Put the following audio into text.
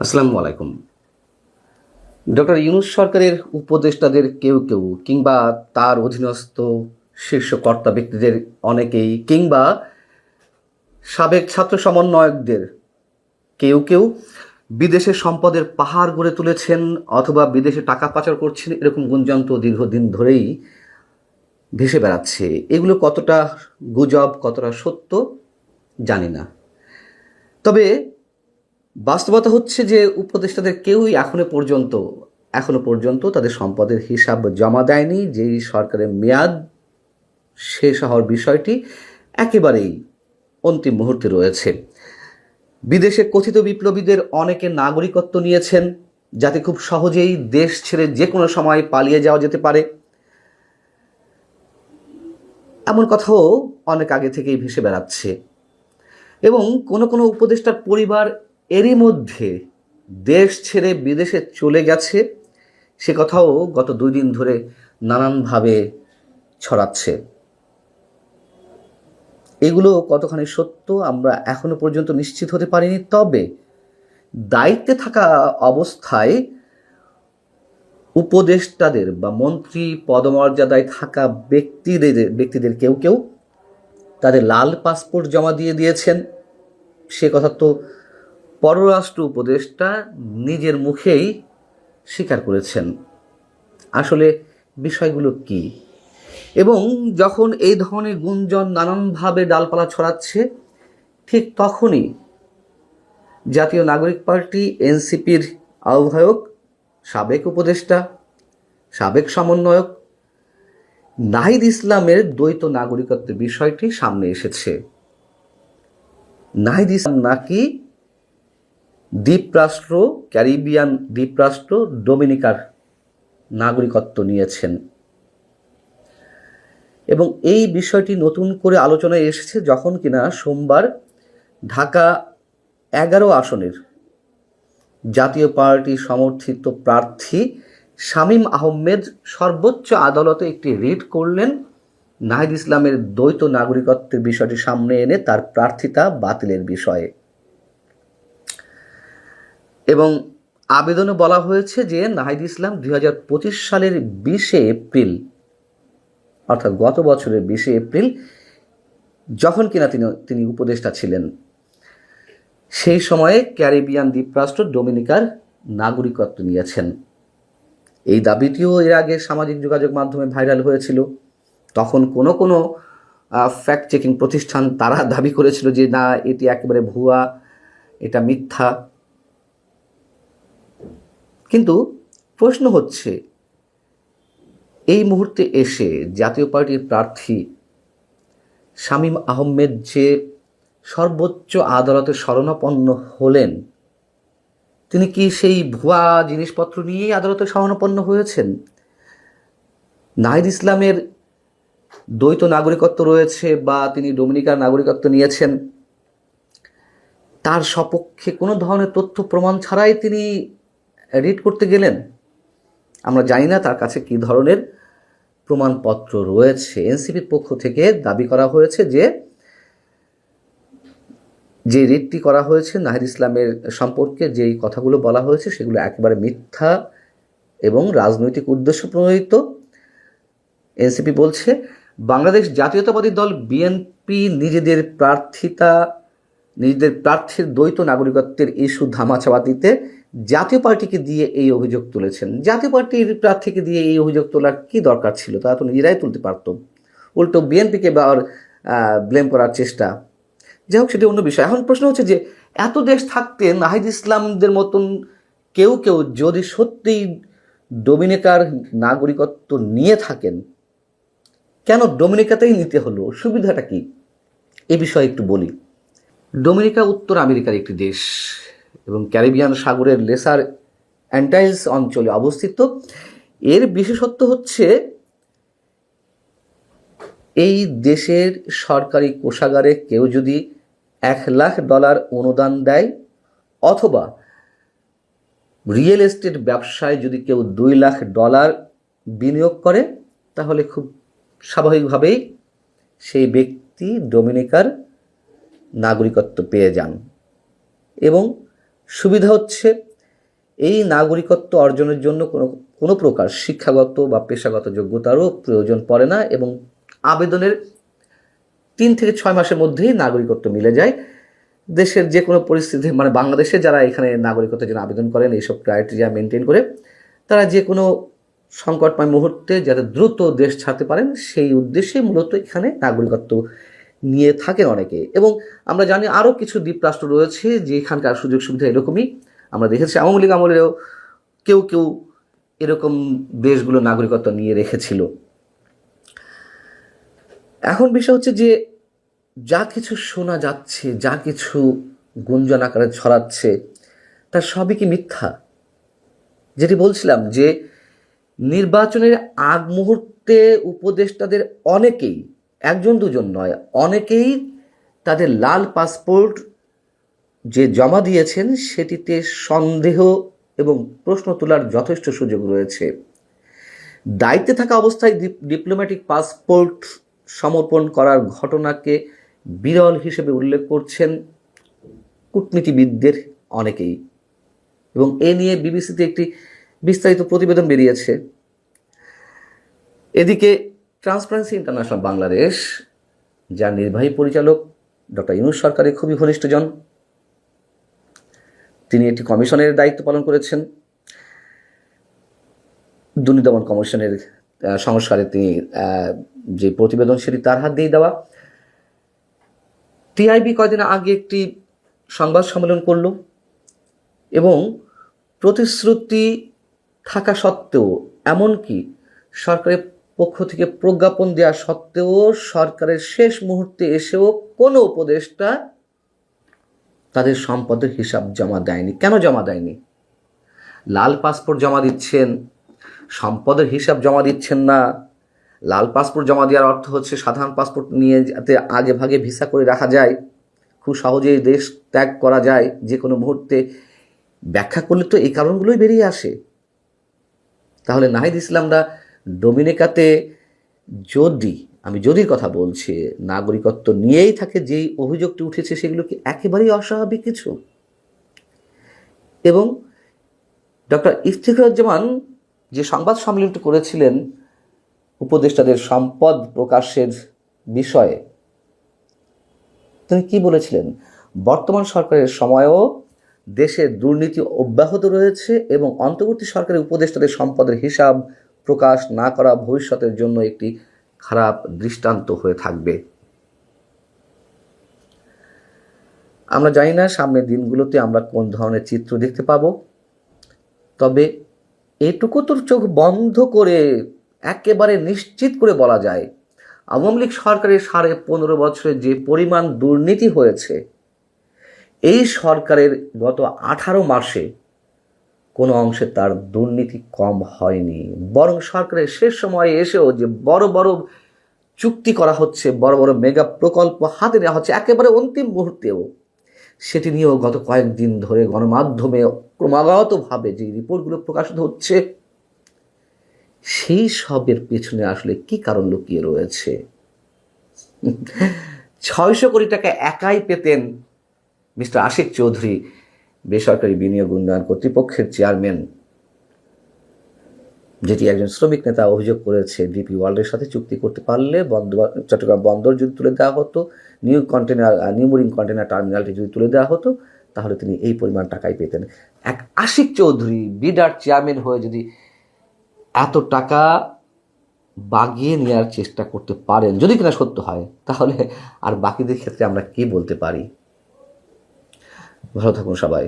আসসালামু আলাইকুম। ডক্টর ইউনূস সরকারের উপদেষ্টাদের কেউ কেউ কিংবা তার অধীনস্থ শীর্ষ কর্তা ব্যক্তিদের অনেকেই কিংবা সাবেক ছাত্র সমন্বয়কদের কেউ কেউ বিদেশে সম্পদের পাহাড় গড়ে তুলেছেন অথবা বিদেশে টাকা পাচার করছেন, এরকম গুঞ্জন তো দীর্ঘদিন ধরেই ভেসে বেড়াচ্ছে। এগুলো কতটা গুজব, কতটা সত্য জানি না। তবে বাস্তবতা হচ্ছে যে উপদেষ্টাদের কেউই এখনো পর্যন্ত তাদের সম্পদের হিসাব জমা দেয়নি। যেই সরকারের মেয়াদ শেষ হওয়ার বিষয়টি একেবারেই অন্তিম মুহূর্তে রয়েছে। বিদেশে কথিত বিপ্লবীদের অনেকে নাগরিকত্ব নিয়েছেন, যাতে খুব সহজেই দেশ ছেড়ে যে কোনো সময় পালিয়ে যাওয়া যেতে পারে। এমন কথাও অনেক আগে থেকেই ভেসে বেড়াচ্ছে এবং কোনো উপদেষ্টার পরিবার এরই মধ্যে দেশ ছেড়ে বিদেশে চলে গেছে, সে কথাও গত 2 দিন ধরে নানানভাবে ছড়াচ্ছে। এগুলো কতখানি সত্য আমরা এখনো পর্যন্ত নিশ্চিত হতে পারিনি। তবে দায়িত্বে থাকা অবস্থায় উপদেষ্টাদের বা মন্ত্রী পদমর্যাদায় থাকা ব্যক্তিদের কেউ কেউ তাদের লাল পাসপোর্ট জমা দিয়েছেন। সে কথা তো পররাষ্ট্র উপদেষ্টা নিজের মুখেই স্বীকার করেছেন। আসলে বিষয়গুলো কি? এবং যখন এই ধরনের গুঞ্জন নানানভাবে ডালপালা ছড়াচ্ছে, ঠিক তখনই জাতীয় নাগরিক পার্টি এনসিপির আহ্বায়ক, সাবেক উপদেষ্টা, সাবেক সমন্বয়ক নাহিদ ইসলামের দ্বৈত নাগরিকত্বের বিষয়টি সামনে এসেছে। নাহিদ ইসলাম নাকি ক্যারিবিয়ান দ্বীপরাষ্ট্র ডোমিনিকার নাগরিকত্ব নিয়েছেন এবং এই বিষয়টি নতুন করে আলোচনায় এসেছে যখন কিনা সোমবার ঢাকা 11 আসনের জাতীয় পার্টি সমর্থিত প্রার্থী শামীম আহমেদ সর্বোচ্চ আদালতে একটি রিট করলেন নাহিদ ইসলামের দ্বৈত নাগরিকত্বের বিষয়টি সামনে এনে তার প্রার্থিতা বাতিলের বিষয়ে। এবং আবেদনে বলা হয়েছে যে নাহিদ ইসলাম 2025 সালের 20 এপ্রিল, অর্থাৎ গত বছরের 20 এপ্রিল, যখন কিনা তিনি উপদেষ্টা ছিলেন, সেই সময়ে ক্যারিবিয়ান দ্বীপরাষ্ট্র ডোমিনিকার নাগরিকত্ব নিয়েছেন। এই দাবিটিও এর আগে সামাজিক যোগাযোগ মাধ্যমে ভাইরাল হয়েছিল। তখন কোনো ফ্যাক্ট চেকিং প্রতিষ্ঠান তারা দাবি করেছিল যে না, এটি একেবারে ভুয়া, এটা মিথ্যা। কিন্তু প্রশ্ন হচ্ছে, এই মুহূর্তে এসে জাতীয় পার্টির প্রার্থী শামীম আহমেদ যে সর্বোচ্চ আদালতে শরণাপন্ন হলেন, তিনি কি সেই ভুয়া জিনিসপত্র নিয়েই আদালতে শরণাপন্ন হয়েছেন? নাহিদ ইসলামের দ্বৈত নাগরিকত্ব রয়েছে বা তিনি ডোমিনিকার নাগরিকত্ব নিয়েছেন, তার সপক্ষে কোনো ধরনের তথ্য প্রমাণ ছাড়াই তিনি রিট করতে গেলেন। আমরা জানি না তার কাছে কী ধরনের প্রমাণপত্র রয়েছে। এনসিপির পক্ষ থেকে দাবি করা হয়েছে যে রিটটি করা হয়েছে নাহিদ ইসলামের সম্পর্কে যেই কথাগুলো বলা হয়েছে সেগুলো একেবারে মিথ্যা এবং রাজনৈতিক উদ্দেশ্য প্রণোদিত। এনসিপি বলছে বাংলাদেশ জাতীয়তাবাদী দল বিএনপি নিজেদের প্রার্থীর দ্বৈত নাগরিকত্বের ইস্যু ধামাচাপা দিতে জাতীয় পার্টিকে দিয়ে এই অভিযোগ তুলেছেন। জাতীয় পার্টির প্রার্থীকে দিয়ে এই অভিযোগ তোলার কি দরকার ছিল? তারা তো নিজেরাই তুলতে পারত। উল্টো বিএনপিকে ব্লেম করার চেষ্টা। যাই হোক, সেটি অন্য বিষয়। এখন প্রশ্ন হচ্ছে যে এত দেশ থাকতে নাহিদ ইসলামদের মতন কেউ যদি সত্যিই ডোমিনিকার নাগরিকত্ব নিয়ে থাকেন, কেন ডোমিনিকাতেই নিতে হলো? সুবিধাটা কি? এ বিষয়ে একটু বলি। ডোমিনিকা উত্তর আমেরিকার একটি দেশ এবং ক্যারিবিয়ান সাগরের লেসার অ্যান্টাইলস অঞ্চলে অবস্থিত। এর বিশেষত্ব হচ্ছে এই দেশের সরকারি কোষাগারে কেউ যদি $1 লাখ অনুদান দেয় অথবা রিয়েল এস্টেট ব্যবসায় যদি কেউ $2 লাখ বিনিয়োগ করে, তাহলে খুব স্বাভাবিকভাবেই সেই ব্যক্তি ডোমিনিকার নাগরিকত্ব পেয়ে যান। এবং সুবিধা হচ্ছে এই নাগরিকত্ব অর্জনের জন্য কোনো প্রকার শিক্ষাগত বা পেশাগত যোগ্যতারও প্রয়োজন পড়ে না এবং আবেদনের 3 থেকে 6 মাসের মধ্যেই নাগরিকত্ব মিলে যায়। দেশের যে কোনো পরিস্থিতি, মানে বাংলাদেশে যারা এখানে নাগরিকত্বের জন্য আবেদন করেন এইসব ক্রাইটেরিয়া মেনটেন করে, তারা যে কোনো সংকটময় মুহূর্তে যাতে দ্রুত দেশ ছাড়তে পারেন সেই উদ্দেশ্যে মূলত এখানে নাগরিকত্ব নিয়ে থাকেন অনেকে। এবং আমরা জানি আরও কিছু দ্বীপরাষ্ট্র রয়েছে যে এখানকার সুযোগ সুবিধা এরকমই। আমরা দেখেছি আওয়ামী লীগ আমলেও কেউ কেউ এরকম দেশগুলো নাগরিকত্ব নিয়ে রেখেছিল। এখন বিষয় হচ্ছে যে যা কিছু শোনা যাচ্ছে, যা কিছু গুঞ্জন আকারে ছড়াচ্ছে, তার সবই কি মিথ্যা? যেটি বলছিলাম যে নির্বাচনের আগ মুহূর্তে উপদেষ্টাদের অনেকেই, 1-2 নয়, অনেকেই তাদের লাল পাসপোর্ট যে জমা দিয়েছেন সেটিতে সন্দেহ এবং প্রশ্ন তোলার যথেষ্ট সুযোগ রয়েছে। দায়িত্বে থাকা অবস্থায় ডিপ্লোম্যাটিক পাসপোর্ট সমর্পণ করার ঘটনাকে বিরল হিসেবে উল্লেখ করছেন কূটনীতিবিদদের অনেকেই, এবং এ নিয়ে বিবিসিতে একটি বিস্তারিত প্রতিবেদন বেরিয়েছে। এদিকে ট্রান্সপারেন্সি ইন্টারন্যাশনাল বাংলাদেশ, যার নির্বাহী পরিচালক ডক্টর ইউনূস সরকারের খুবই ঘনিষ্ঠজন, তিনি একটি কমিশনের দায়িত্ব পালন করেছেন। দুর্নীতি দমন কমিশনের সংস্কারে তিনি যে প্রতিবেদন সেটি তার হাত দিয়ে দেওয়া। টিআইবি কয়েকদিন আগে একটি সংবাদ সম্মেলন করল এবং প্রতিশ্রুতি থাকা সত্ত্বেও, এমনকি সরকারের পক্ষ থেকে প্রজ্ঞাপন দেওয়া সত্ত্বেও, সরকারের শেষ মুহূর্তে এসেও কোনো উপদেষ্টা তাদের সম্পদের হিসাব জমা দেয়নি। কেন জমা দেয়নি? লাল পাসপোর্ট জমা দিচ্ছেন, সম্পদের হিসাব জমা দিচ্ছেন না। লাল পাসপোর্ট জমা দেওয়ার অর্থ হচ্ছে সাধারণ পাসপোর্ট নিয়ে যাতে আগে ভাগে ভিসা করে রাখা যায়, খুব সহজেই দেশ ত্যাগ করা যায় যে কোনো মুহূর্তে। ব্যাখ্যা করলে তো এই কারণগুলোই বেরিয়ে আসে। তাহলে নাহিদ ইসলামরা ডোমিনিকাতে যদি কথা বলছি, নাগরিকত্ব নিয়েই থাকে, যেই অভিযোগটি উঠেছে সেগুলো কি একেবারেই অস্বাভাবিক কিছু? এবং ডক্টর ইফতিখারুজ্জামান যে সংবাদ সম্মেলনটি করেছিলেন উপদেষ্টাদের সম্পদ প্রকাশের বিষয়ে, তিনি কি বলেছিলেন? বর্তমান সরকারের সময়েও দেশে দুর্নীতি অব্যাহত রয়েছে এবং অন্তর্বর্তী সরকারের উপদেষ্টাদের সম্পদের হিসাব প্রকাশ না করা ভবিষ্যতের জন্য একটি খারাপ দৃষ্টান্ত হয়ে থাকবে। আমরা জানি না সামনের দিনগুলোতে আমরা কোন ধরনের চিত্র দেখতে পাবো, তবে এটুকু তোর চোখ বন্ধ করে একেবারে নিশ্চিত করে বলা যায়, আওয়ামী লীগ সরকারের 15.5 বছরে যে পরিমাণ দুর্নীতি হয়েছে, এই সরকারের গত 18 মাসে কোনো অংশে তার দুর্নীতি কম হয়নি। বরং সরকারের শেষ সময়ে এসেও যে বড় বড় চুক্তি করা হচ্ছে, বড় বড় মেগা প্রকল্প হাতে নেওয়া হচ্ছে একেবারে অন্তিম মুহূর্তেও, সেটি নিয়েও গত কয়েকদিন ধরে গণমাধ্যমে ক্রমাগতভাবে যে রিপোর্টগুলো প্রকাশিত হচ্ছে, সেই সবের পেছনে আসলে কি কারণ লুকিয়ে রয়েছে? 600 কোটি টাকা একাই পেতেন মিস্টার আশিক চৌধুরী, বেসরকারি বিনিয়োগ উন্নয়ন কর্তৃপক্ষের চেয়ারম্যান, যেটি একজন শ্রমিক নেতা অভিযোগ করেছে ডিপি ওয়ার্ল্ডের সাথে চুক্তি করতে পারলে চট্টগ্রাম বন্দর যদি তুলে দেওয়া হতো, নিউ মেরিন কন্টেনার টার্মিনালটি যদি তুলে দেওয়া হতো, তাহলে তিনি এই পরিমাণ টাকাই পেতেন। এক আশিক চৌধুরী বিডার চেয়ারম্যান হয়ে যদি এত টাকা বাগিয়ে নেওয়ার চেষ্টা করতে পারেন, যদি কিনা সত্য হয়, তাহলে আর বাকিদের ক্ষেত্রে আমরা কি বলতে পারি? ভালো থাকুন সবাই।